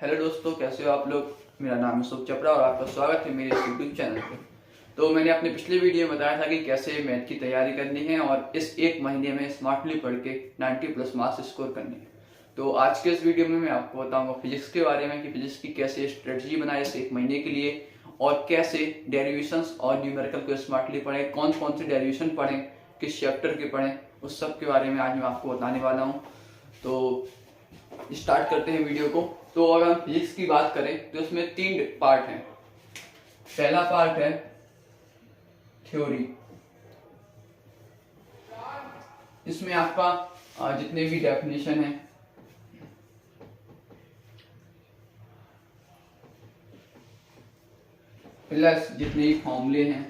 Hello दोस्तों, कैसे हो आप लोग। मेरा नाम है सुख चपड़ा और आपका स्वागत है मेरे यूट्यूब चैनल पे। तो मैंने अपने पिछले वीडियो में बताया था कि कैसे मैथ की तैयारी करनी है और इस एक महीने में स्मार्टली पढ़ के 90+ मार्क्स स्कोर करने हैं। तो आज के इस वीडियो में मैं आपको बताऊंगा फिजिक्स के बारे में कि फिजिक्स की कैसे स्ट्रेटजी बनाए इस एक महीने के लिए और कैसे डेरिवेशंस और न्यूमेरिकल को स्मार्टली पढ़ें, कौन कौन से डेरिवेशन पढ़ें, किस चैप्टर के पढ़ें, उस सब के बारे में आज मैं आपको बताने वाला हूँ। तो स्टार्ट करते हैं वीडियो को। तो अगर हम फिजिक्स की बात करें तो इसमें 3 पार्ट हैं। पहला पार्ट है थ्योरी। इसमें आपका जितने भी डेफिनेशन है प्लस जितने भी फॉर्मूले हैं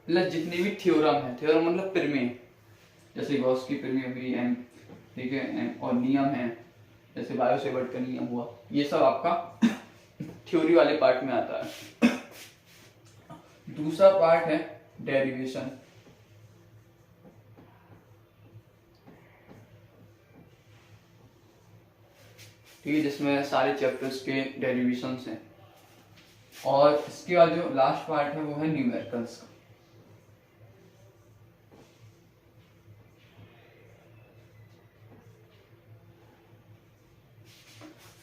प्लस जितने भी थ्योरम है, थ्योरम मतलब प्रमेय, जैसे गॉस की प्रमेय हुई एम, ठीक है, और नियम है जैसे बायो सेवर्ट का नियम हुआ, ये सब आपका थ्योरी वाले पार्ट में आता है। दूसरा पार्ट है डेरिवेशन। ठीक है, जिसमें सारे चैप्टर्स के डेरिवेशंस हैं। और इसके बाद जो लास्ट पार्ट है वो है न्यूमेरिकल्स का।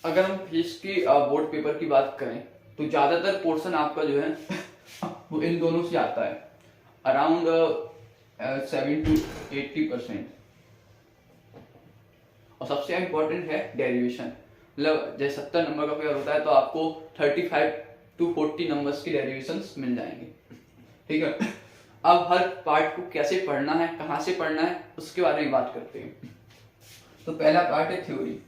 अगर हम फिजिक्स की बोर्ड पेपर की बात करें तो ज्यादातर पोर्शन आपका जो है वो इन दोनों से आता है, अराउंड 7 to 80%। और सबसे इम्पोर्टेंट है डेरिवेशन। मतलब जैसे 70 नंबर का पेपर होता है तो आपको 35 to 40 नंबर्स की डेरिवेशंस मिल जाएंगे। ठीक है, अब हर पार्ट को कैसे पढ़ना है, कहाँ से पढ़ना है, उसके बारे में बात करते हैं। तो पहला पार्ट है थ्योरी।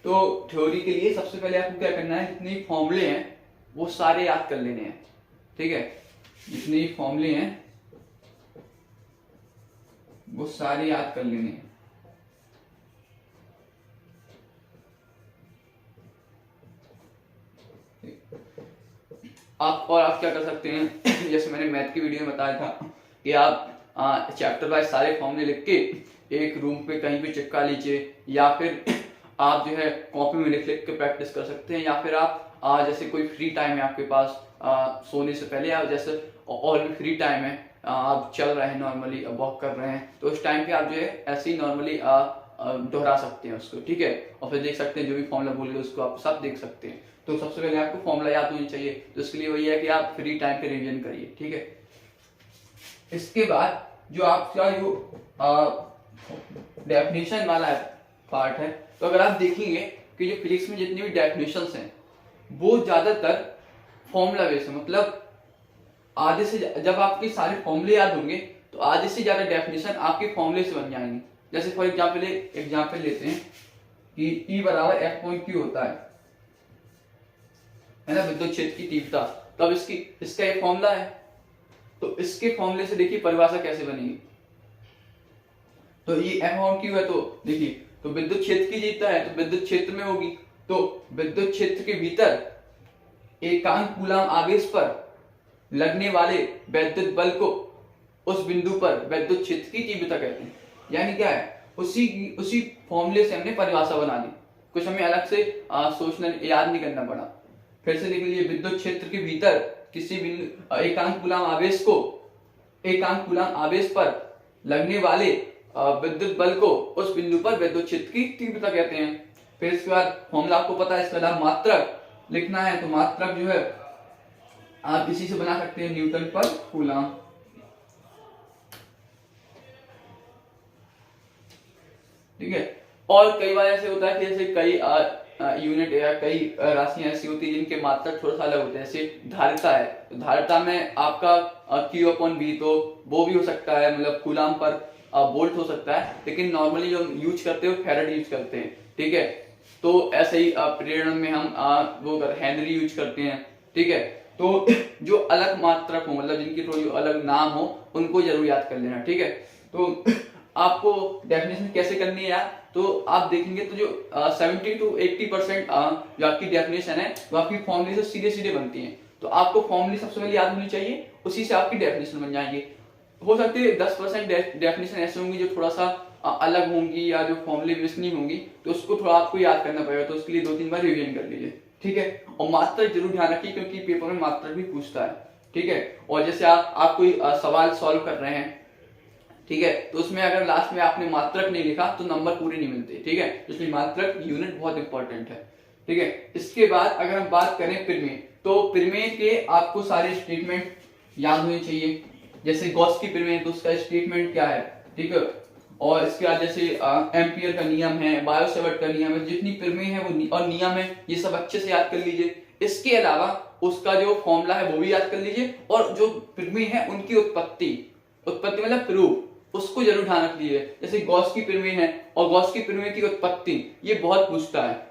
तो थ्योरी के लिए सबसे पहले आपको क्या करना है, जितने फॉर्मूले हैं वो सारे याद कर लेने हैं। ठीक है, जितने फॉर्मूले हैं वो सारे याद कर लेने हैं। आप क्या कर सकते हैं जैसे मैंने मैथ की वीडियो में बताया था कि आप चैप्टर वाइज सारे फॉर्मूले लिख के एक रूम पे कहीं पे चिपका लीजिए, या फिर आप जो है कॉपी में लिख लिख के प्रैक्टिस कर सकते हैं, या फिर आप जैसे कोई फ्री टाइम है आपके पास सोने से पहले, या जैसे और भी फ्री टाइम है, आप चल रहे हैं नॉर्मली, वॉक कर रहे हैं, तो उस टाइम पे आप जो है ऐसे ही नॉर्मली दोहरा सकते हैं उसको। ठीक है, और फिर देख सकते हैं जो भी फॉर्मूला बोल गए उसको आप सब देख सकते हैं। तो सबसे पहले आपको फॉर्मूला याद होनी चाहिए, तो इसके लिए वही है कि आप फ्री टाइम पे रिवीजन करिए। ठीक है, इसके बाद जो आपका जो डेफिनेशन वाला पार्ट है, तो अगर आप देखेंगे कि जो फिजिक्स में जितनी भी डेफिनेशंस हैं वो ज्यादातर फॉर्मूला बेस है। मतलब आधे से, जब आपके सारे फॉर्मूले याद होंगे तो आधे से ज्यादा डेफिनेशन आपके फॉर्मूले से बन जाएंगे। जैसे फॉर एग्जाम्पल लेते हैं कि E बराबर F/Q होता है ना, विद्युत क्षेत्र की तीव्रता। तो अब इसका एक फॉर्मूला है, तो इसके फॉर्मूले से देखिए परिभाषा कैसे बनेगी। तो ये F/Q है, तो देखिए, तो विद्युत क्षेत्र की तीव्रता है तो विद्युत क्षेत्र में होगी, तो विद्युत क्षेत्र के भीतर एकांक कूलम आवेश पर लगने वाले वैद्युत बल को उस बिंदु पर विद्युत क्षेत्र की तीव्रता कहते हैं। यानी क्या है, उसी फॉर्मूले से हमने परिभाषा बना दी, कुछ हमें अलग से सोचना याद नहीं करना पड़ा। फिर से देख लीजिए, विद्युत क्षेत्र के भीतर किसी बिंदु एकांक कूलम आवेश पर लगने वाले विद्युत बल को उस बिंदु पर विद्युत क्षेत्र की तीव्रता कहते हैं। फिर इसके बाद फॉर्मूला आपको पता है, इसके बाद मात्रक लिखना है, तो मात्रक जो है आप इसी से बना सकते हैं, न्यूटन पर कूलम। ठीक है, और कई बार ऐसे होता है कि जैसे कई यूनिट या कई राशियां ऐसी होती है जिनके मात्रक थोड़ा सा अलग होते हैं। जैसे धारिता है, तो धारिता में आपका Q/V, तो वो भी हो सकता है, मतलब कूलम पर वोल्ट हो सकता है, लेकिन नॉर्मली जो यूज करते हैं फैराड यूज करते हैं। ठीक है, तो ऐसे ही प्रेरण में हम वो हेनरी यूज करते हैं। ठीक है, तो जो अलग मात्रक हो, मतलब जिनकी थोड़ी अलग नाम हो, उनको जरूर याद कर लेना। ठीक है, तो आपको डेफिनेशन कैसे करनी है यार, तो आप देखेंगे तो जो 70 to 80% जो आपकी डेफिनेशन है वो आपकी फॉर्मूले से सीधे सीधे बनती है। तो आपको फॉर्मूले सबसे पहले याद होनी चाहिए, उसी से आपकी डेफिनेशन बन जाएंगे। हो सकती है 10% डेफिनेशन ऐसे होंगी जो थोड़ा सा अलग होंगी या जो फॉर्मूले बेस नहीं होंगी, तो उसको थोड़ा आपको याद करना पड़ेगा। तो उसके लिए 2-3 बार रिवीजन कर लीजिए, ठीक है। और मात्रक जरूर ध्यान रखिए क्योंकि पेपर में मात्रक भी पूछता है, ठीक है। और जैसे आप कोई सवाल सॉल्व कर रहे हैं, ठीक है, तो उसमें अगर लास्ट में आपने मात्रक नहीं लिखा तो नंबर पूरे नहीं मिलते, ठीक है। इसलिए मात्रक यूनिट बहुत इंपॉर्टेंट है, ठीक है। इसके बाद अगर हम बात करें प्रमेय, तो प्रमेय के आपको सारे स्टेटमेंट याद होने चाहिए। जैसे गॉस की प्रमेय तो उसका स्टेटमेंट क्या है, ठीक है। और इसके बाद जैसे एम्पियर का नियम है, बायो-सेवर्ट का नियम है, जितनी प्रमेय है वो और नियम है ये सब अच्छे से याद कर लीजिए। इसके अलावा उसका जो फॉर्मूला है वो भी याद कर लीजिए, और जो प्रमेय है उनकी उत्पत्ति मतलब प्रूफ, उसको जरूर ध्यान रख लीजिए। जैसे गॉस की प्रमेय है और गॉस की प्रमेय की उत्पत्ति, ये बहुत पूछता है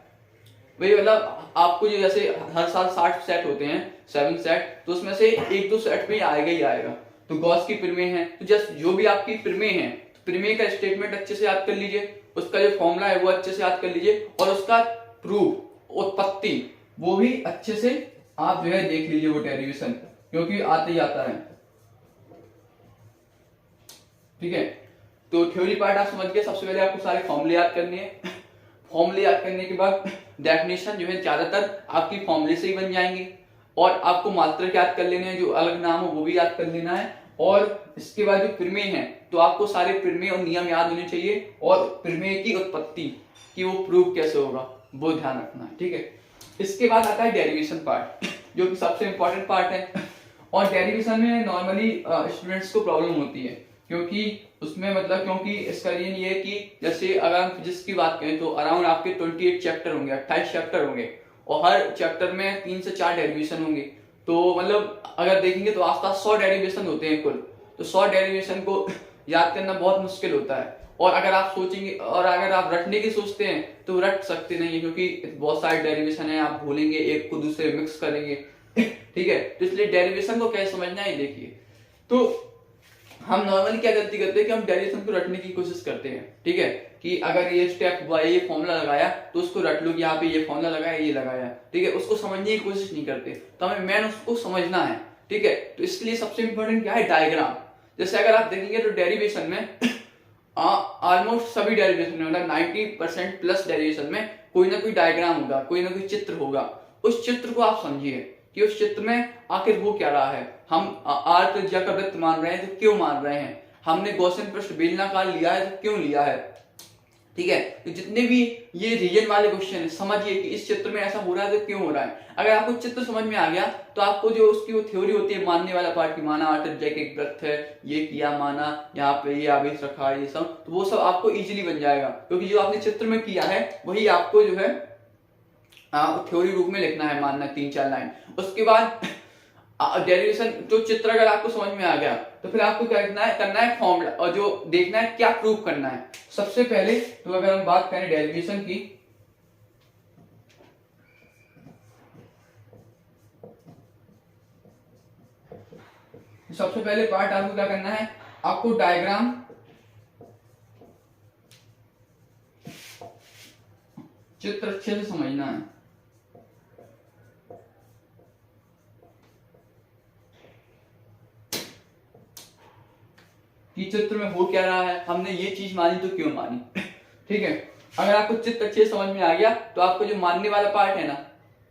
वही। मतलब आपको जो जैसे हर साल 60 सेट होते हैं, 7 सेट, तो उसमें से 1-2 सेट में आएगा ही आएगा। तो गॉस की प्रमेय है, तो जस्ट जो भी आपकी प्रमेय है, तो प्रमेय का स्टेटमेंट अच्छे से याद कर लीजिए, उसका जो फॉर्मूला है वो अच्छे से याद कर लीजिए, और उसका प्रूफ उत्पत्ति वो भी अच्छे से आप जो है देख लीजिए, वो डेरिवेशन, क्योंकि आते ही आता है, ठीक है। तो थ्योरी पार्ट आप समझ गए। सबसे पहले आपको सारे फॉर्मूले याद करने हैं। फॉर्मूले याद करने के बाद डेफिनेशन जो है ज्यादातर आपकी फॉर्मूले से ही बन जाएंगे, और आपको मात्रक याद कर लेने हैं, जो अलग नाम हो वो भी याद कर लेना है। और इसके बाद जो प्रमेय है, तो आपको सारे प्रमेय और नियम याद होने चाहिए, और प्रमेय की उत्पत्ति कि वो प्रूव कैसे होगा वो ध्यान रखना है, ठीक है। इसके बाद आता है डेरिवेशन पार्ट, जो कि सबसे इंपॉर्टेंट पार्ट है। और डेरिवेशन में नॉर्मली स्टूडेंट्स को प्रॉब्लम होती है, क्योंकि उसमें मतलब क्योंकि इसका रीजन ये है कि जैसे अगर हम फिजिक्स की बात करें तो अराउंड आपके 28 चैप्टर होंगे, 28 चैप्टर होंगे, और हर चैप्टर में 3 से 4 डेरिवेशन होंगे। तो मतलब अगर देखेंगे तो आसपास 100 डेरिवेशन होते हैं कुल। तो 100 डेरिवेशन को याद करना बहुत मुश्किल होता है। और अगर आप सोचेंगे और अगर आप रटने की सोचते हैं तो रट सकते नहीं है, क्योंकि बहुत सारे डेरिवेशन है, आप भूलेंगे, एक को दूसरे मिक्स करेंगे, ठीक है। तो इसलिए डेरिवेशन को कैसे समझना है देखिए। तो हम नॉर्मली क्या गलती करते हैं कि हम डेरिवेशन को रटने की कोशिश करते हैं, ठीक है, कि अगर ये स्टेप हुआ, ये फॉर्मूला लगाया, तो उसको रट लो कि यहाँ पे ये फॉर्मूला लगाया, ये लगाया, ठीक है। उसको समझने की कोशिश नहीं करते। तो हमें मेन उसको समझना है, ठीक है। तो इसके लिए सबसे इंपॉर्टेंट क्या है, डायग्राम। जैसे अगर आप देखेंगे तो डेरिवेशन में ऑलमोस्ट सभी डेरिवेशन में, मतलब 90% प्लस डेरिवेशन में कोई ना कोई डायग्राम होगा, कोई ना कोई चित्र होगा। उस चित्र को आप समझिए कि उस चित्र में आखिर वो क्या रहा है। हम आर त्रिज्या का वृत्त मान रहे हैं तो क्यों मान रहे हैं, हमने गॉसियन पृष्ठ बेलनाकार लिया है तो क्यों लिया है, ठीक है। तो जितने भी ये रीजन वाले क्वेश्चन है, समझिए कि इस चित्र में ऐसा हो रहा है तो क्यों हो रहा है। अगर आपको चित्र समझ में आ गया तो आपको जो उसकी वो थ्योरी होती है, मानने वाला पार्ट की, माना आर त्रिज्या का एक वृत्त है, ये किया, माना यहाँ पे ये आवेश रखा, ये सब, तो वो सब आपको इजीली बन जाएगा, क्योंकि जो आपने चित्र में किया है वही आपको जो है थ्योरी रूप में लिखना है, मानना 3-4 लाइन। उसके बाद डेरिवेशन जो चित्र अगर आपको समझ में आ गया तो फिर आपको क्या करना है फॉर्मूला, और जो देखना है क्या प्रूव करना है। सबसे पहले तो अगर हम बात करें डेरिवेशन की, सबसे पहले पार्ट आपको क्या करना है, आपको डायग्राम चित्र अच्छे से समझना है। कि चित्र में हो क्या रहा है, हमने ये चीज मानी तो क्यों मानी, ठीक है। अगर आपको चित्र अच्छे समझ में आ गया तो आपको जो मानने वाला पार्ट है ना,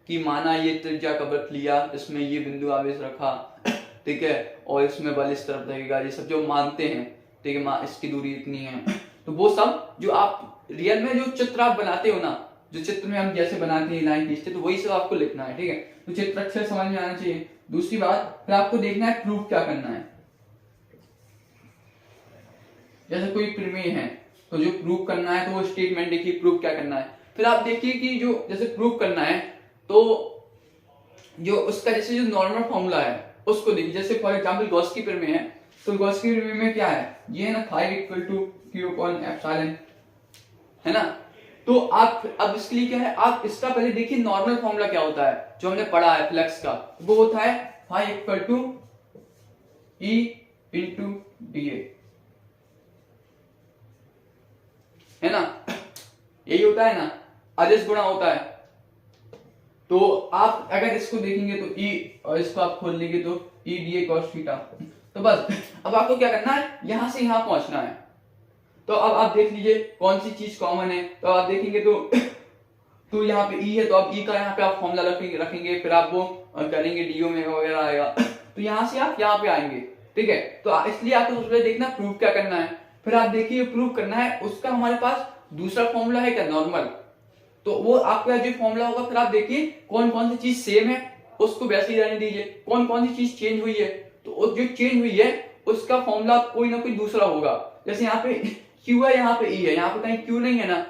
कि माना ये त्रिज्या का वृत्त लिया, इसमें ये बिंदु आवेश रखा, ठीक है, और इसमें बल इस तरफ लगेगा, ये सब जो मानते हैं, ठीक है, इसकी दूरी इतनी है, तो वो सब जो आप रियल में जो चित्र आप बनाते हो ना, जो चित्र में हम जैसे बनाते हैं लाइन खींचते, तो वही सब आपको लिखना है, ठीक है। तो चित्र अच्छे समझ में आना चाहिए। दूसरी बात, फिर आपको देखना है प्रूफ क्या करना है। जैसे कोई प्रमेय है तो जो प्रूव करना है तो वो स्टेटमेंट देखिए, प्रूव क्या करना है। फिर आप देखिए कि जो जैसे प्रूव करना है तो जो उसका जैसे जो नॉर्मल फॉर्मूला है उसको देखिए। जैसे फॉर एग्जांपल गॉस की प्रमेय है, तो गॉस की प्रमेय में क्या है, ये है ना, phi equal to q upon epsilon, है ना। तो आप अब इसके लिए क्या है, आप इसका पहले देखिए नॉर्मल फॉर्मूला क्या होता है जो हमने पढ़ा है फ्लक्स का, वो होता है phi equal to E into d A, है ना, यही होता है ना, अदिश गुणा होता है। तो आप अगर इसको देखेंगे तो ई, और इसको आप खोल लेंगे तो E D A cos theta. तो बस अब आपको क्या करना है, यहां से यहां पहुंचना है। तो अब आप देख लीजिए कौन सी चीज कॉमन है। तो आप देखेंगे तो यहाँ पे ई है, तो अब ई का यहाँ पे आप फॉर्मूला रखेंगे, फिर आप वो करेंगे डीओ में वगैरह आएगा, तो यहाँ से आप यहाँ पे आएंगे। ठीक है, तो इसलिए आपको सबसे पहले देखना प्रूफ क्या करना है, फिर आप देखिए प्रूफ करना है उसका हमारे पास दूसरा फॉर्मूला है क्या, नॉर्मल। तो वो आपका जो फॉर्मूला होगा, फिर आप देखिए कौन कौन सी चीज सेम है उसको वैसे ही रहने दीजिए, कौन कौन सी चीज चेंज हुई है, तो जो चेंज हुई है उसका फॉर्मूला कोई ना कोई दूसरा होगा। जैसे यहाँ पे क्यू है, यहाँ पे ई है, यहाँ पे कहीं क्यू नहीं है ना,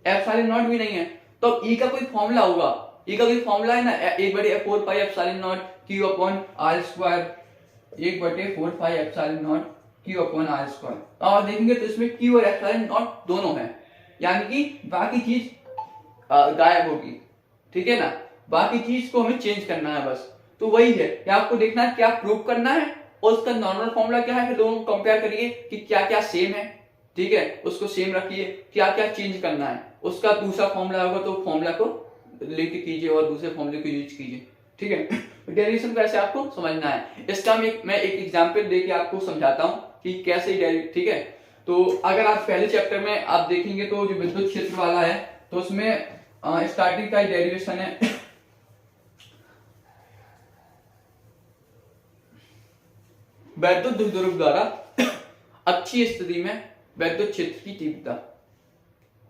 एप्सिलॉन नॉट भी नहीं है, तो ई का कोई फॉर्मूला होगा। ई का कोई फॉर्मूला है ना, 1/4 pi epsilon not q upon r square, 1/4 pi epsilon not q upon r square. तो आप देखेंगे तो इसमें क्यू और एप्सिलॉन नॉट दोनों है, यानी कि बाकी चीज गायब होगी। ठीक है ना, बाकी चीज को हमें चेंज करना है बस। तो वही है कि आपको देखना है क्या प्रूव करना है और उसका नॉर्मल फॉर्मूला क्या है, फिर दोनों को कंपेयर करिए कि क्या क्या सेम है। ठीक है, उसको सेम रखिए, क्या क्या चेंज करना है उसका दूसरा फॉर्मूला होगा, तो फॉर्मूला को लेके कीजिए और दूसरे फॉर्मूले को यूज कीजिए। ठीक है, डेरिवेशन को ऐसे आपको समझना है। इसका मैं एक एग्जांपल देके आपको समझाता हूँ कि कैसे। ठीक है, तो अगर आप पहले चैप्टर में आप देखेंगे तो जो विद्युत क्षेत्र वाला है, तो उसमें स्टार्टिंग का डेरिवेशन है वैद्युत द्विध्रुव द्वारा अक्षीय स्थिति में वैद्युत क्षेत्र की तीव्रता,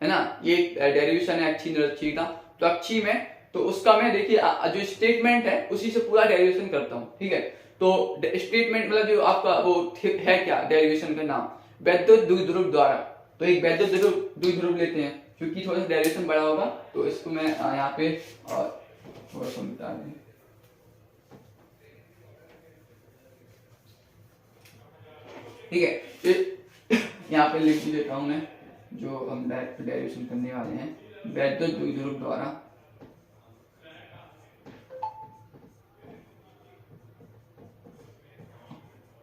है ना, ये डेरिवेशन है अक्षीय निरक्षीय का। तो अक्षीय में तो उसका मैं देखिए जो स्टेटमेंट है उसी से पूरा डेरिवेशन करता हूँ। ठीक है, तो स्टेटमेंट मतलब जो आपका वो है क्या, डेरिवेशन का नाम वैद्युत द्विध्रुव द्वारा। तो एक वैद्युत द्विध्रुव लेते हैं, क्योंकि थोड़ा सा डेरिवेशन बड़ा होगा, तो इसको मैं यहाँ पे थोड़ा सा मिटा दें। ठीक है, यहाँ पे लिख देता हूं मैं, जो हम डेरिवेशन करने वाले हैं वैद्युत द्विध्रुव द्वारा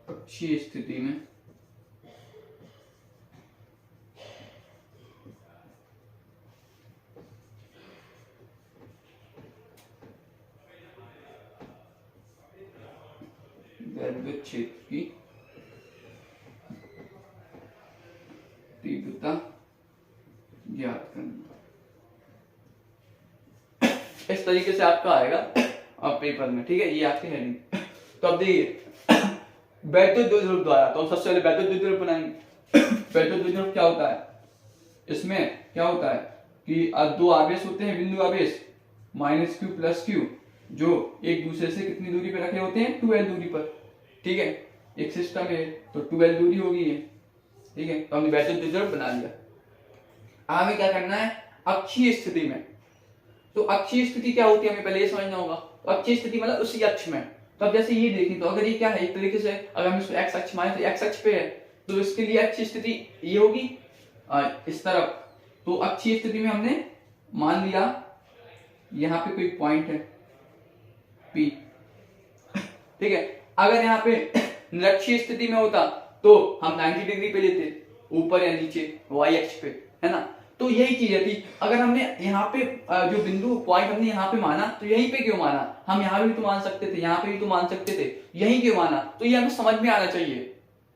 अक्षीय स्थिति में वैद्युत क्षेत्र की तीव्रता ज्ञात करना। इस तरीके से आपका आएगा पेपर में। ठीक है, ये आपकी हेडिंग। तो अब देखिए वैद्युत द्विध्रुव द्वारा, तो सबसे पहले वैद्युत द्विध्रुव बनाएंगे। वैद्युत द्विध्रुव क्या होता है, इसमें क्या होता है कि दो आवेश होते हैं, बिंदु आवेश -q + q, जो एक दूसरे से कितनी दूरी पे रखे होते हैं, 2l दूरी पर। ठीक है, एक सिस्टम है तो 2l दूरी होगी ये। ठीक है, तो हमने वैद्युत द्विध्रुव बना लिया। हमें क्या करना है, अक्षीय स्थिति में। तो अक्षीय स्थिति क्या होती है हमें पहले ये समझना होगा। तो अक्षीय स्थिति मतलब उसी अक्ष में। तो अब जैसे ये देखें, तो अगर ये क्या है, एक तरीके से अगर हम इसको x अक्ष माने तो x अक्ष पे है, तो इसके लिए अक्षीय स्थिति ये होगी इस तरफ। तो अक्षीय स्थिति में हमने मान लिया यहाँ पे कोई पॉइंट है P। ठीक है, अगर यहाँ पे निरक्षीय स्थिति में होता तो हम 90 डिग्री पे लेते, ऊपर या नीचे y अक्ष पे, है ना। तो यही चीज है कि अगर हमने यहाँ पे जो बिंदु पॉइंट हमने यहाँ पे माना, तो यहीं पे क्यों माना, हम यहाँ भी तो मान सकते थे, यहाँ पे भी तो मान सकते थे, यहीं क्यों माना, तो ये हमें समझ में आना चाहिए।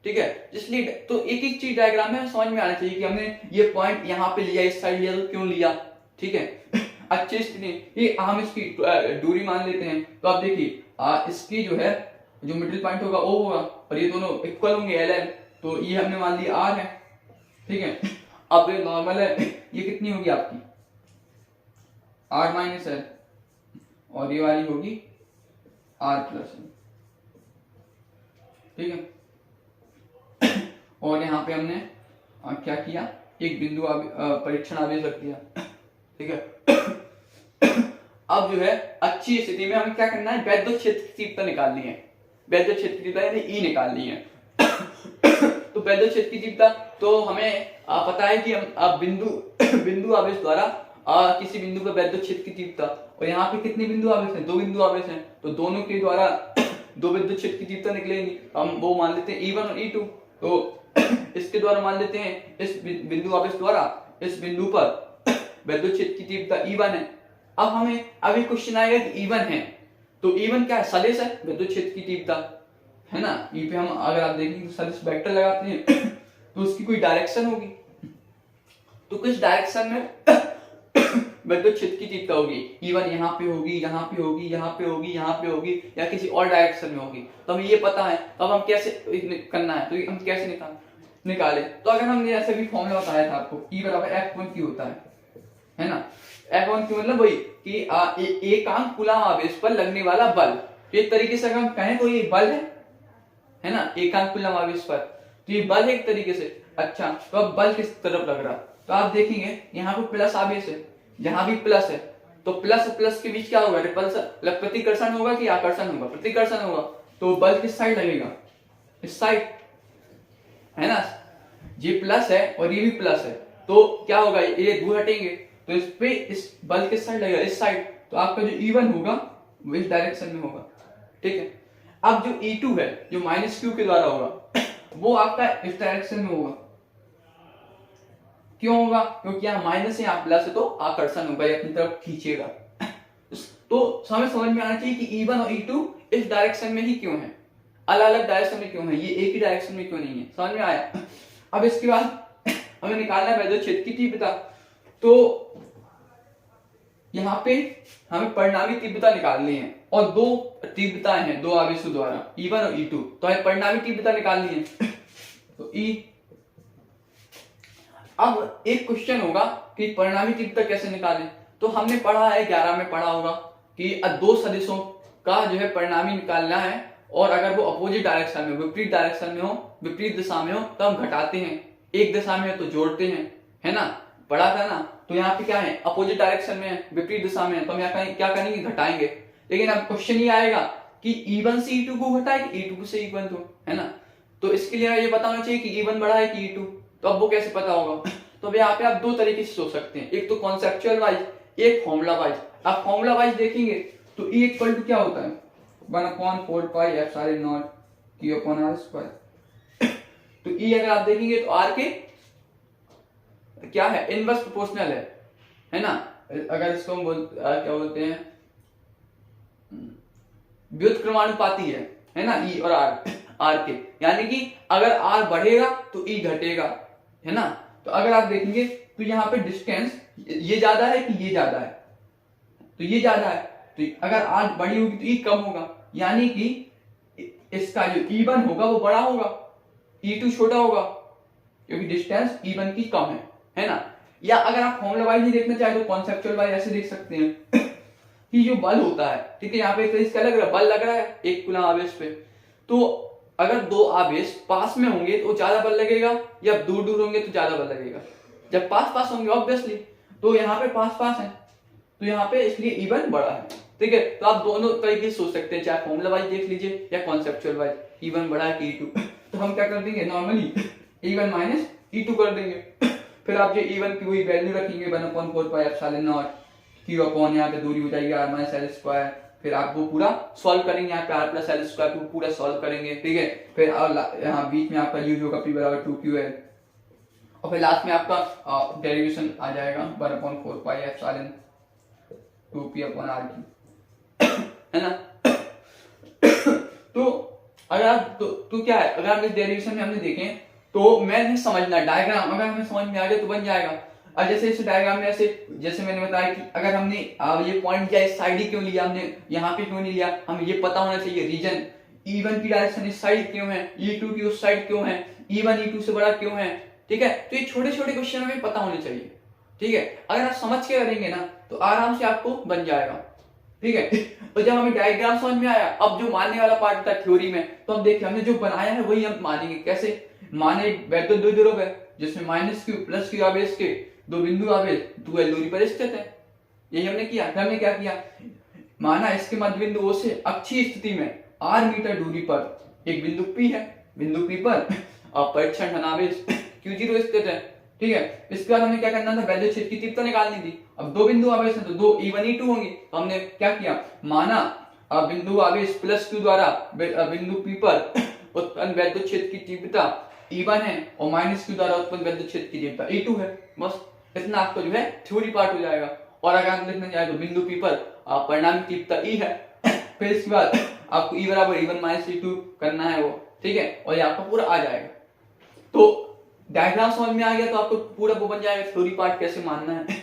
ठीक है, इसलिए तो एक एक चीज डायग्राम में समझ में आना चाहिए कि हमने ये पॉइंट यहाँ पे लिया, इस साइड लिया तो क्यों लिया। ठीक है, अच्छी स्थिति ये हम इसकी दूरी मान लेते हैं। तो आप देखिए इसकी जो है जो मिडिल पॉइंट होगा O होगा, और ये दोनों इक्वल होंगे Ln, तो ये हमने मान लिया R है। ठीक है, अब ये नॉर्मल है, ये कितनी होगी आपकी R - L, और ये वाली होगी R + L। ठीक है, और यहाँ पे हमने क्या किया, एक बिंदु परीक्षण आवेश रख दिया। ठीक है, अब जो है अच्छी स्थिति में हमें क्या करना है, वैद्युत क्षेत्र की तीव्रता निकालनी है। वैद्युत क्षेत्र की तीव्रता यानी E निकालनी है। तो वैद्युत क्षेत्र की तीव्रता तो हमें पता है कि हम बिंदु आवेश द्वारा किसी बिंदु पर वैद्युत क्षेत्र की तीव्रता, और यहाँ पे कितने बिंदु आवेश हैं, 2 बिंदु आवेश हैं, तो दोनों के द्वारा 2 विद्युत क्षेत्र की तीव्रता निकलेगी। हम वो मान लेते हैं E1 और E2। तो इसके द्वारा मान लेते हैं इस बिंदु आवेश द्वारा इस बिंदु पर विद्युत क्षेत्र की तीव्रता E1 है। अब हमें अभी क्वेश्चन आएगा कि E1 है, तो E1 क्या है? सदिश है विद्युत क्षेत्र की तीव्रता, है ना। ई पे हम अगर आप देखेंगे तो सदिश वेक्टर लगाते हैं तो उसकी कोई डायरेक्शन होगी, तो किस डायरेक्शन में विद्युत क्षेत्र की तीव्रता होगी? E1 यहाँ पे होगी, यहाँ पे होगी, यहाँ पे होगी, यहाँ पे होगी, या किसी और डायरेक्शन में होगी। तो हमें ये पता है, तो अब हम कैसे करना है, तो हम कैसे निकाले? तो अगर हमने ऐसे भी फॉर्मूला बताया था आपको, E बराबर F1Q होता है ना। F1Q मतलब वही कि एकांक कूलम आवेश पर लगने वाला बल। तो एक तरीके से अगर हम कहें तो ये बल है ना, एकांक कूलम आवेश पर, तो ये बल है एक तरीके से। अच्छा, तो अब बल किस तरफ लग रहा? तो आप देखेंगे यहाँ पे प्लस आवेश है, जहां भी प्लस है तो प्लस प्लस के बीच क्या होगा? रिपल्सन, प्रतिकर्षण होगा कि आकर्षण होगा? प्रतिकर्षण होगा। तो बल किस साइड लगेगा? इस साइड, है ना। ये प्लस है और ये भी प्लस है, तो क्या होगा? ये दूर हटेंगे तो इस पे इस बल किस साइड लगेगा? इस साइड। तो आपका जो E1 होगा वो इस डायरेक्शन में होगा, ठीक है। अब जो E2 है जो -Q के द्वारा होगा वो आपका इस डायरेक्शन में होगा। क्यों होगा? क्योंकि यहाँ माइनस है, यहाँ प्लस है, तो आकर्षण होगा, ये अपनी तरफ खींचेगा। तो हमें समझ में आना चाहिए कि E1 और E2 इस डायरेक्शन में ही क्यों है, अलग अलग डायरेक्शन में क्यों है, ये एक ही डायरेक्शन में क्यों नहीं है। समझ में आया? अब इसके बाद हमें निकालना है विद्युत क्षेत्र की तीव्रता। तो यहाँ पे हमें परिणामी तीव्रता निकालनी है, और दो तीव्रताएं हैं दो आवेशों द्वारा, E1 और E2, तो हमें परिणामी तीव्रता निकालनी है। तो E, अब एक क्वेश्चन होगा कि परिणामी तीव्रता कैसे निकालें। तो हमने पढ़ा है 11 में पढ़ा होगा कि दो सदिशों का जो है परिणामी निकालना है, और अगर वो अपोजिट डायरेक्शन में, विपरीत डायरेक्शन में हो, विपरीत दिशा में हो, तो हम घटाते हैं, एक दिशा में हो तो जोड़ते हैं, है ना, पढ़ा था ना। तो यहाँ पे क्या है? अपोजिट डायरेक्शन में है, विपरीत दिशा में है, तो हम यहाँ क्या करेंगे? घटाएंगे। लेकिन अब क्वेश्चन ये आएगा कि E1 से E2 को घटाए कि E2 से E1 को, है ना। तो इसके लिए ये बताना चाहिए कि E1 बड़ा है कि E2, तो अब वो कैसे पता होगा? तो यहाँ पे आप दो तरीके से सोच सकते हैं, एक तो कॉन्सेप्चुअल वाइज, एक फॉर्मूला वाइज। आप फॉर्मूला वाइज देखेंगे तो E इक्वल टू क्या होता है? 1/4 pi epsilon Q upon R square. तो E अगर आप देखेंगे तो R के क्या है? इनवर्स प्रोपोर्शनल है ना। अगर इसको हम क्या बोलते हैं? व्युत्क्रमानुपाती है ना, E और R के, यानी कि अगर R बढ़ेगा तो E घटेगा, है ना। तो अगर आप देखेंगे तो यहाँ पे डिस्टेंस ये ज्यादा है कि ये ज्यादा है? तो ये ज्यादा है, तो अगर R बड़ी होगी तो E कम होगा, यानी कि इसका जो E1 होगा वो बड़ा होगा, E2 छोटा होगा, क्योंकि डिस्टेंस E1 की कम है ना। या अगर आप फॉर्मूला वाइज नहीं देखना चाहे तो कॉन्सेप्चुअल वाइज ऐसे देख सकते हैं कि जो बल होता है, ठीक है, यहाँ पे इसका लग रहा है, बल लग रहा है एक कूलम आवेश पे, तो अगर दो आवेश पास में होंगे तो ज्यादा बल लगेगा, या दूर दूर होंगे तो ज्यादा बल लगेगा? जब पास पास होंगे ऑब्वियसली, तो यहाँ पे पास पास है, तो यहाँ पे इसलिए E1 बड़ा है, ठीक है। तो आप दोनों तरीके से सोच सकते हैं, चाहे फॉर्मूला वाइज देख लीजिए या कॉन्सेप्चुअल वाइज, E1 बड़ा है कि E2। तो हम क्या कर देंगे? नॉर्मली E1 माइनस E2 कर देंगे। फिर आप जो E1 की वही वैल्यू रखेंगे 1/4 पाई एप्सिलॉन Q अपॉन, यहाँ पे दूरी हो जाएगी R माइनस L स्क्वायर। फिर आप वो पूरा सॉल्व करेंगे, यहाँ पे R प्लस L स्क्वायर को पूरा सॉल्व करेंगे, ठीक है। फिर यहाँ बीच में आपका यूज होगा P बराबर 2QL, और फिर लास्ट में आपका डेरिवेशन आ जाएगा 1/4 pi epsilon 2P upon R, है ना। तो अगर आप तो क्या है, अगर आप इस डेरिवेशन में हमने देखें तो मैं नहीं समझना डायग्राम, अगर हमें समझ में आ जाए तो बन जाएगा। और जैसे इस डायग्राम में ऐसे, जैसे मैंने बताया कि अगर हमने ये पॉइंट क्या इस साइड ही क्यों लिया, हमने यहाँ पे क्यों नहीं लिया, हमें ये पता होना चाहिए रीजन, E1 की डायरेक्शन इस साइड क्यों है, E2 की उस साइड क्यों है, E1 E2 से बड़ा क्यों है, ठीक है। तो ये छोटे छोटे क्वेश्चन हमें पता होने चाहिए, ठीक है। अगर आप समझ के करेंगे ना तो आराम से आपको बन जाएगा, ठीक है। तो जब हमें डायग्राम समझ में आया, अब जो मानने वाला पार्ट था थ्योरी में, तो हम देखिए हमने जो बनाया है वही हम मानेंगे। कैसे माने? वैद्युत द्विध्रुव है जिसमें -Q प्लस Q आवेश के दो बिंदु आवेश 2L दूरी पर स्थित है, यही हमने किया। हमने क्या किया? माना इसके मध्य बिंदु O से अक्षीय स्थिति में R मीटर दूरी पर एक बिंदु P है, बिंदु P पर अपरिक्षण धनावेश Q0 स्थित है, ठीक है। इसके बाद हमें क्या करना था? वैद्युत क्षेत्र की तीव्रता निकालनी थी। अब दो बिंदु आवेश हैं तो दो E1 E2 होंगे, तो हमने क्या किया? माना बिंदु आवेश प्लस Q द्वारा बिंदु P पर उत्पन्न वैद्युत क्षेत्र की तीव्रता E1 है और माइनस Q द्वारा उत्पन्न वेक्टर क्षेत्र की तीव्रता E2 है। बस इतना आपको जो है थ्योरी पार्ट हो जाएगा। और अगर आप लिखने जाए तो बिंदु P पर परिणामी तीव्रता E है, फिर इसके बाद आपको E बराबर E1 माइनस E2 करना है वो, ठीक है, और ये आपका पूरा आ जाएगा। तो डायग्राम समझ में आ गया तो आपको पूरा वो बन जाएगा थ्योरी पार्ट कैसे मानना है।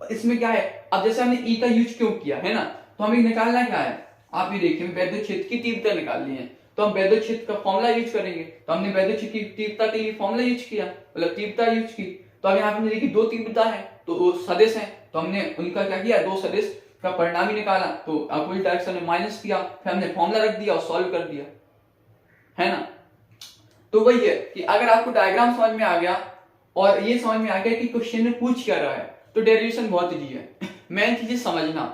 इसमें क्या है, अब जैसे हमने E का यूज क्यों किया है ना, तो हमें निकालना क्या है, आप ये देखिए वैद्युत क्षेत्र की तीव्रता निकालनी है, तो हम वैद्युत क्षेत्र का फॉर्मूला यूज करेंगे। तो हमने वैद्युत क्षेत्र की तीव्रता के लिए फॉर्मूला यूज किया, मतलब तीव्रता यूज की। तो अब यहाँ पे देखिए दो तीव्रता है तो वो सदिश है, तो हमने उनका क्या किया, दो सदिश का परिणामी निकाला, तो अपोजिट डायरेक्शन में माइनस किया, फिर हमने फॉर्मूला रख दिया और सॉल्व कर दिया, है ना। तो वही है कि अगर आपको डायग्राम समझ में आ गया और ये समझ में आ गया कि क्वेश्चन में पूछ क्या रहा है, तो डेरिवेशन बहुत इजी है। मेन चीज समझना,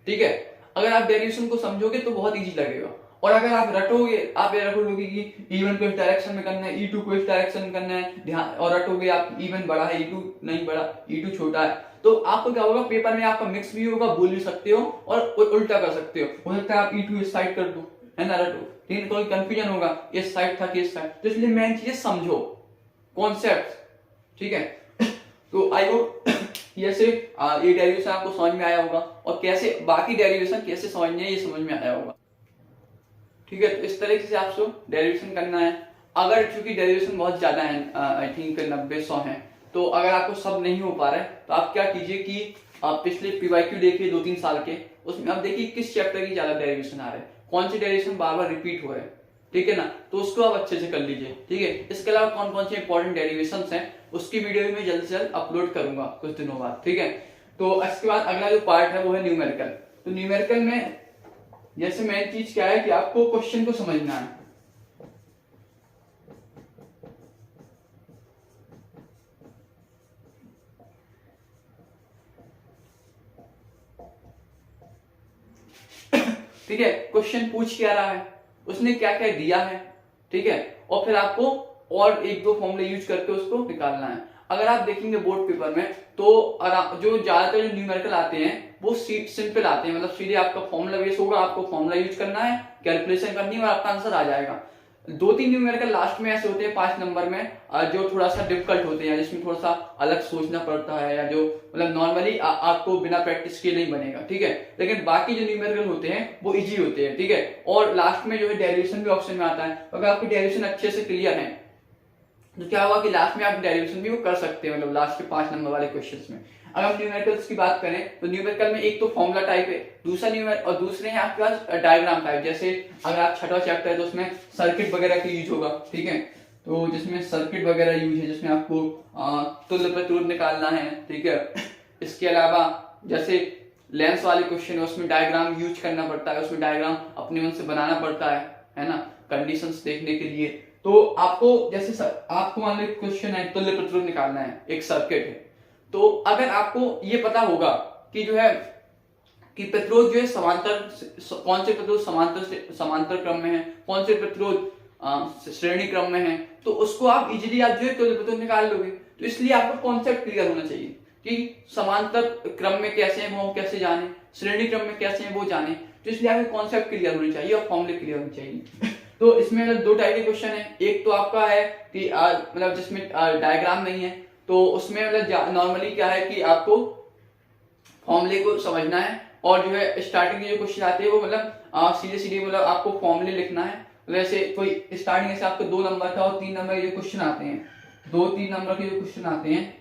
ठीक है। अगर आप डेरिवेशन को समझोगे तो बहुत इजी लगेगा, और अगर आप रटोगे, आप ये रटोगे कि E1 को इस डायरेक्शन में करना है, E2 को इस डायरेक्शन में करना है, ध्यान, और रटोगे आप E1 बड़ा है E2 नहीं बड़ा, E2 छोटा है, तो आपको क्या होगा, पेपर में आपका मिक्स भी होगा, भूल भी सकते हो और उल्टा कर सकते हो सकता है आप E2 इस साइड कर दो, है ना, रटो, लेकिन कोई कंफ्यूजन होगा इस साइड था कि इस साइड, तो इसलिए मेन चीजें समझो कॉन्सेप्ट, ठीक है। तो आई होप ऐसे ये डेरिवेशन आपको समझ में आया होगा, और कैसे बाकी डेरिवेशन कैसे समझने ये समझ में आया होगा, ठीक है। तो इस तरीके से आपको डेरिवेशन करना है। अगर चूंकि डेरिवेशन बहुत ज्यादा है, आई थिंक 90-100 है, तो अगर आपको सब नहीं हो पा रहा है तो आप क्या कीजिए कि आप पिछले PYQ देखिए 2-3 साल के, उसमें आप देखिए किस चैप्टर की ज्यादा डेरिवेशन आ रहे हैं, कौन से डेरिवेशन बार बार रिपीट हो रहे हैं, ठीक है ना, तो उसको आप अच्छे से कर लीजिए, ठीक है। इसके अलावा कौन कौन से इंपॉर्टेंट डेरिवेशन हैं उसकी वीडियो भी मैं जल्द से जल्द अपलोड करूंगा कुछ दिनों बाद, ठीक है। तो इसके बाद अगला जो पार्ट है वो है न्यूमेरिकल। तो न्यूमेरिकल में जैसे मेन चीज क्या है कि आपको क्वेश्चन को समझना है, ठीक है। क्वेश्चन पूछ क्या रहा है, उसने क्या क्या दिया है, ठीक है, और फिर आपको और एक दो फॉर्मूले यूज करके उसको निकालना है। अगर आप देखेंगे बोर्ड पेपर में तो जो ज्यादातर जो न्यूमेरिकल आते हैं वो सिंपल आते हैं, मतलब सीधे आपका फॉर्मूला बेस होगा, आपको फॉर्मूला यूज करना है, कैलकुलेशन करनी है और आपका आंसर आ जाएगा। 2-3 न्यूमेरिकल लास्ट में ऐसे होते हैं 5 नंबर में, जो थोड़ा सा डिफिकल्ट होते हैं, जिसमें थोड़ा सा अलग सोचना पड़ता है, या जो मतलब नॉर्मली आपको बिना प्रैक्टिस के नहीं बनेगा, ठीक है। लेकिन बाकी जो न्यूमेरिकल होते हैं वो इजी होते हैं, ठीक है। और लास्ट में जो है डेरिवेशन भी ऑप्शन में आता है, अगर आपकी डेरिवेशन अच्छे से क्लियर है तो क्या होगा कि लास्ट में आप डेरिवेशन भी वो कर सकते हैं, मतलब लास्ट के 5 नंबर वाले क्वेश्चंस में। अगर हम न्यूमेरिकल्स की बात करें तो न्यूमेरिकल में एक तो फॉर्मूला टाइप है, दूसरा न्यूमेरिकल, और दूसरे हैं आपके पास डायग्राम टाइप। जैसे अगर आप छठा चैप्टर है तो उसमें सर्किट वगैरह की यूज होगा, ठीक है, तो जिसमें सर्किट वगैरह यूज है, जिसमें आपको तुल्य प्रतिरोध निकालना है, ठीक है। इसके अलावा जैसे लेंस वाले क्वेश्चन है उसमें डायग्राम यूज करना पड़ता है, उसमें डायग्राम अपने मन से बनाना पड़ता है ना, कंडीशंस देखने के लिए। तो आपको जैसे आपको मान लो क्वेश्चन है तुल्य प्रतिरोध निकालना है, एक सर्किट है, तो अगर आपको ये पता होगा कि जो है कि प्रतिरोध जो है समांतर, कौन से प्रतिरोध समांतर क्रम में है, कौन से प्रतिरोध श्रेणी क्रम में है, तो उसको आप इजीली आप जो है तुल्य प्रतिरोध निकाल लोगे। तो इसलिए आपको कॉन्सेप्ट क्लियर होना चाहिए कि समांतर क्रम में कैसे है वो कैसे जाने, श्रेणी क्रम में कैसे है वो जाने, तो इसलिए आपको कॉन्सेप्ट क्लियर होने चाहिए और फॉर्मूले क्लियर होने चाहिए। तो इसमें मतलब 2 टाइप के क्वेश्चन है, एक तो आपका है कि मतलब जिसमें डायग्राम नहीं है, तो उसमें मतलब नॉर्मली क्या है कि आपको फॉर्मूले को समझना है, और जो है स्टार्टिंग के जो क्वेश्चन आते हैं वो मतलब सीधे सीधे मतलब आपको फॉर्मूले लिखना है। जैसे कोई स्टार्टिंग से आपको 2 नंबर का और 3 नंबर के जो क्वेश्चन आते हैं, 2-3 नंबर के जो क्वेश्चन आते हैं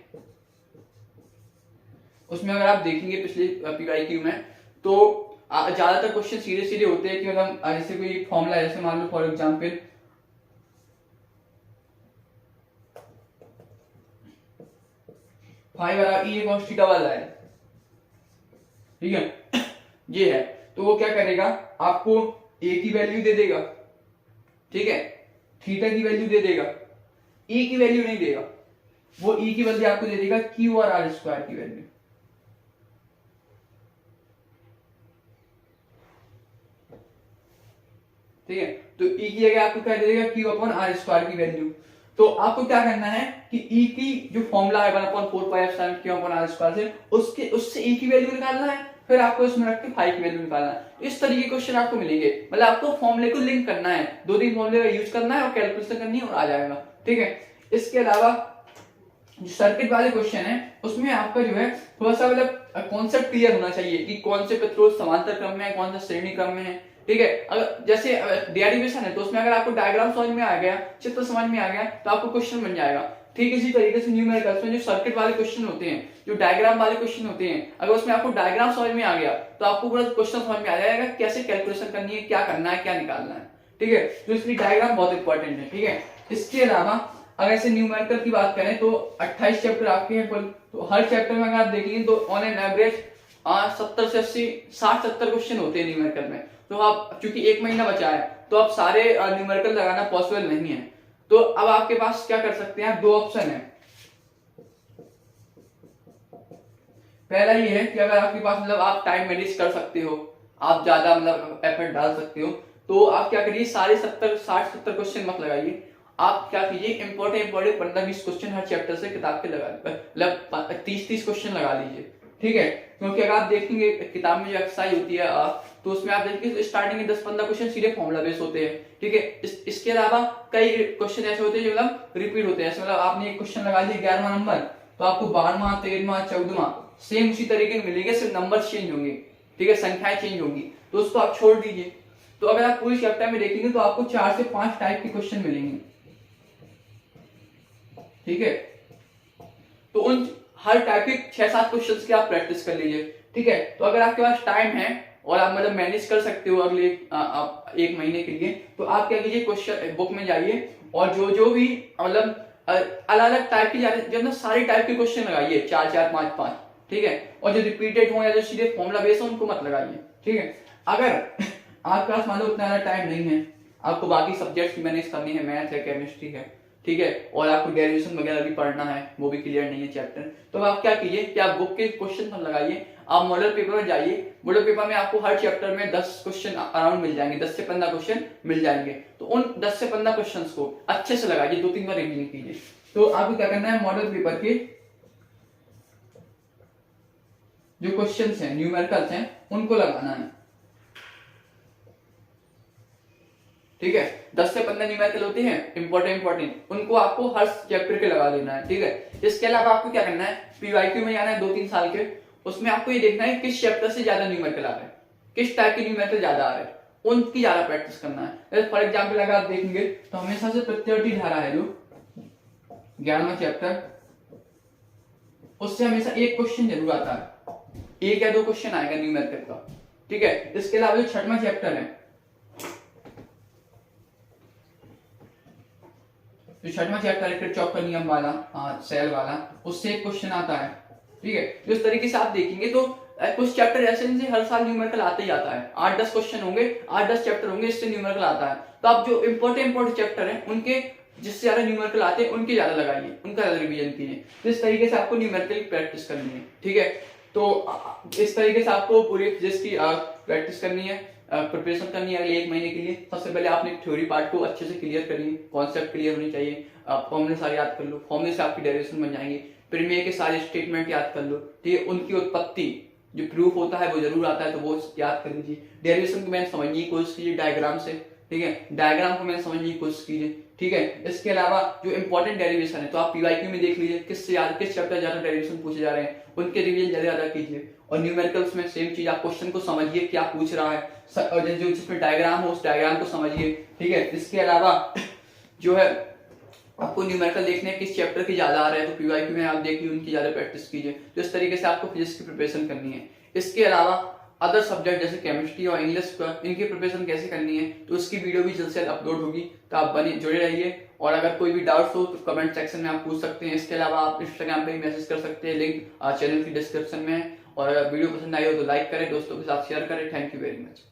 उसमें अगर आप देखेंगे पिछले PYQ में तो ज्यादातर क्वेश्चन सीधे सीधे होते हैं कि मतलब जैसे कोई फॉर्मूला है, जैसे मान लो for example five E cos theta वाला है, ठीक है, ये है, तो वो क्या करेगा, आपको A की वैल्यू दे देगा, ठीक है, थीटा की वैल्यू दे देगा, E की वैल्यू नहीं देगा, वो E की वैल्यू आपको दे देगा Q और R स्क्वायर की वैल्यू, ठीक है। तो E की जगह आपको क्या दे देगा, Q अपॉन R स्क्वायर की वैल्यू। तो आपको क्या करना है कि E की जो फॉर्मूला है 1/4 Q अपॉन R स्क्वायर से उससे E की वैल्यू निकालना है, फिर आपको इसमें रख के फाई की वैल्यू निकालना है। इस तरीके के क्वेश्चन आपको मिलेंगे, मतलब आपको फॉर्मूले को लिंक करना है, 2-3 फॉर्मूले का यूज करना है और कैलकुलेशन करनी है और आ जाएगा। ठीक है। इसके अलावा जो सर्किट वाले क्वेश्चन है उसमें आपका जो है थोड़ा सा मतलब कॉन्सेप्ट क्लियर होना चाहिए कि कौन से प्रतिरोध समांतर क्रम में है, कौन सा श्रेणी क्रम में है, ठीक है। अगर जैसे डेरिवेशन है तो उसमें अगर आपको डायग्राम समझ में आ गया, चित्र समझ में आ गया तो आपको क्वेश्चन बन जाएगा। ठीक इसी तरीके से न्यूमेरिकल्स में जो सर्किट वाले क्वेश्चन होते हैं, जो डायग्राम वाले क्वेश्चन होते हैं, अगर उसमें आपको डायग्राम समझ में आ गया तो आपको पूरा क्वेश्चन समझ में आ जाएगा कैसे कैलकुलेशन करनी है, क्या करना है, क्या निकालना है, ठीक है। तो इसलिए डायग्राम बहुत इंपॉर्टेंट है, ठीक है। इसके अलावा अगर ऐसे न्यूमेरिकल की बात करें तो 28 चैप्टर आपके हैं कुल, तो हर चैप्टर में अगर आप देखेंगे तो ऑन एन एवरेज 70 से 80 60-70 क्वेश्चन होते हैं न्यूमेरिकल में। तो आप चूंकि एक महीना बचा है तो अब सारे न्यूमेरिकल लगाना पॉसिबल नहीं है, तो अब आपके पास क्या कर सकते हैं, दो ऑप्शन है। पहला ये है कि अगर आपके पास मतलब आप टाइम मैनेज कर सकते हो, आप ज्यादा मतलब एफर्ट डाल सकते हो, तो आप क्या करिए सारे 60-70 क्वेश्चन मत लगाइए। आप क्या कीजिए इंपॉर्टेंट 15-20 क्वेश्चन हर चैप्टर से किताब के लगा मतलब 30-30 क्वेश्चन लगा लीजिए, ठीक है। क्योंकि अगर आप देखेंगे किताब में जो एक्सरसाइज होती है तो उसमें आप देखेंगे स्टार्टिंग में 10-15 क्वेश्चन सीधे फॉर्मूला बेस होते हैं, ठीक है। इसके अलावा कई क्वेश्चन ऐसे होते हैं जो मतलब रिपीट होते हैं। मतलब आपने एक क्वेश्चन लगा लिया 11वां नंबर, तो आपको 12वां 13वां 14वां सेम उसी तरीके के मिलेंगे, सिर्फ नंबर चेंज होंगे, ठीक है, संख्याएं चेंज होंगी, तो उसको आप छोड़ दीजिए। तो अगर आप पूरी चैप्टर में देखेंगे तो आपको 4 से 5 टाइप के क्वेश्चन मिलेंगे, ठीक है। तो उन हर टाइप के 6-7 क्वेश्चन की आप प्रैक्टिस कर लीजिए, ठीक है। तो अगर आपके पास टाइम है और आप मतलब मैनेज कर सकते हो अगले एक महीने के लिए, तो आप क्या कीजिए क्वेश्चन बुक में जाइए और जो भी मतलब अलग अलग टाइप की जो ना सारी टाइप के क्वेश्चन लगाइए, 4-4 5-5, ठीक है। और जो रिपीटेड हो या जो सीधे फॉर्मूला बेस हो उनको मत लगाइए, ठीक है। अगर आपके पास मान लो उतना ज्यादा टाइम नहीं है, आपको बाकी सब्जेक्ट्स मैनेज करनी है, मैथ है, केमिस्ट्री है, ठीक है, और आपको डेरिवेशन वगैरह भी पढ़ना है, वो भी क्लियर नहीं है चैप्टर, तो आप क्या कीजिए कि आप बुक के क्वेश्चन मत लगाइए, आप मॉडल पेपर में जाइए। मॉडल पेपर में आपको हर चैप्टर में 10 क्वेश्चन अराउंड मिल जाएंगे, 10 से 15 क्वेश्चन मिल जाएंगे। तो उन 10 से 15 क्वेश्चन को अच्छे से लगाइए, 2-3 बार रिवीजन कीजिए। तो आपको क्या करना है, मॉडल पेपर के जो क्वेश्चंस हैं, न्यूमेरिकल्स हैं, उनको लगाना है, ठीक है। 10 से 15 न्यूमेरिकल होते हैं इंपॉर्टेंट, उनको आपको हर चैप्टर के लगा लेना है, ठीक है। इसके अलावा आपको क्या करना है, पीवाईक्यू में जाना है 2-3 साल के, उसमें आपको ये देखना है किस चैप्टर से ज्यादा न्यूमेरिकल आ रहा है, किस टाइप के न्यूमेरिकल ज्यादा आ रहे हैं, उनकी ज्यादा प्रैक्टिस करना है। फॉर एग्जाम्पल अगर आप देखेंगे तो हमेशा से प्रत्यावर्ती धारा है जो 11वां चैप्टर, उससे हमेशा एक क्वेश्चन जरूर आता है, 1 या 2 क्वेश्चन आएगा न्यूमेरिकल का, ठीक है। इसके अलावा जो 6वां चैप्टर है, जो 6वां चैप्टर है किरचॉफ का नियम वाला, सेल वाला, उससे एक क्वेश्चन आता है, ठीक है। तो इस तरीके से आप देखेंगे तो कुछ चैप्टर ऐसे हैं हर साल न्यूमेरिकल आता ही आता है, 8-10 क्वेश्चन होंगे, 8-10 चैप्टर होंगे, इससे न्यूमेरिकल आता है। तो आप जो इंपॉर्टेंट चैप्टर हैं उनके जिससे ज्यादा न्यूमेरिकल आते हैं उनके ज्यादा लगाइए, उनका ज्यादा रिवीजन कीजिए। तो इस तरीके से आपको न्यूमेरिकल की प्रैक्टिस करनी है, ठीक है। तो इस तरीके से आपको पूरी फिजिक्स की प्रैक्टिस करनी है, प्रिपरेशन करनी है अगले एक महीने के लिए। सबसे पहले आपने थ्योरी पार्ट को अच्छे से क्लियर करिए, कॉन्सेप्ट क्लियर होनी चाहिए, फॉर्मूले सारे याद कर लो, फॉर्मूले से आपकी डेरिवेशन बन जाएंगे, प्रमेय के सारे स्टेटमेंट याद कर लो, ठीक है। उनकी उत्पत्ति जो प्रूफ होता है वो जरूर आता है तो वो याद कर लीजिए। डेरिवेशन को मैंने समझने की कोशिश कीजिए डायग्राम से, ठीक है, डायग्राम को मैंने समझने की कोशिश कीजिए, ठीक है। इसके अलावा जो इंपॉर्टेंट डेरिवेशन है तो आप पीवाईक्यू में देख लीजिए किस चैप्टर ज्यादा डेरिवेशन पूछे जा रहे हैं, उनके रिवीजन ज्यादा कीजिए। और न्यूमेरिकल्स में सेम चीज, आप क्वेश्चन को समझिए क्या पूछ रहा है, और जो जिसमें डायग्राम हो उस डायग्राम को समझिए, ठीक है। इसके अलावा जो है आपको न्यूमेरिकल देखने किस चैप्टर की ज्यादा आ रहा है तो पीवाईक्यू में आप देखिए उनकी ज्यादा प्रैक्टिस कीजिए। तो इस तरीके से आपको फिजिक्स की प्रिपरेशन करनी है। इसके अलावा अदर सब्जेक्ट जैसे केमिस्ट्री और इंग्लिश का इनकी प्रिपरेशन कैसे करनी है तो उसकी वीडियो भी जल्द से जल्द अपलोड होगी, तो आप बने जुड़े रहिए। और अगर कोई भी डाउट्स हो तो कमेंट सेक्शन में आप पूछ सकते हैं। इसके अलावा आप इंस्टाग्राम पे भी मैसेज कर सकते हैं, लिंक चैनल की डिस्क्रिप्शन में है। और अगर वीडियो पसंद आई हो तो लाइक करें, दोस्तों के साथ शेयर करें। Thank you very much.